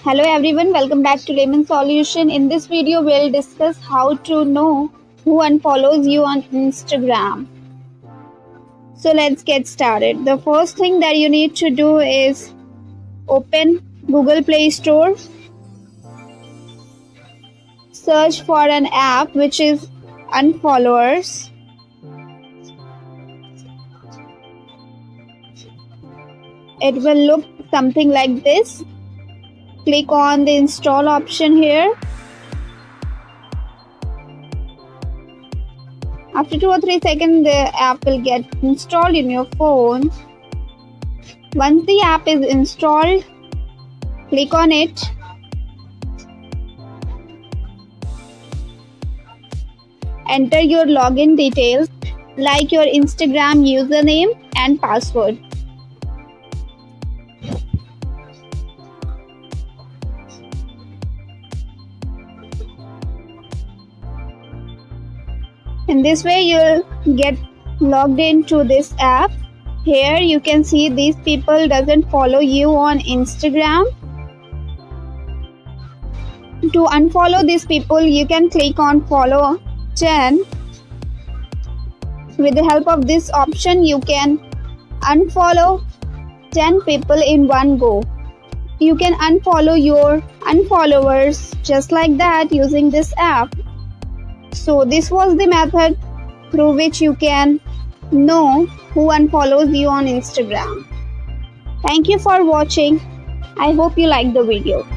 Hello everyone, welcome back to Lemon Solution. In this video, we'll discuss how to know who unfollows you on Instagram. So let's get started. The first thing that you need to do is open Google Play Store. Search for an app which is Unfollowers. It will look something like this. Click on the install option here. After 2 or 3 seconds, the app will get installed in your phone. Once the app is installed, click on it. Enter your login details like your Instagram username and password. In this way, you'll get logged into this app. Here you can see these people doesn't follow you on Instagram. To unfollow these people, you can click on follow 10. With the help of this option, you can unfollow 10 people in one go. You can unfollow your unfollowers just like that using this app. So this was the method through which you can know who unfollows you on Instagram. Thank you for watching. I hope you liked the video.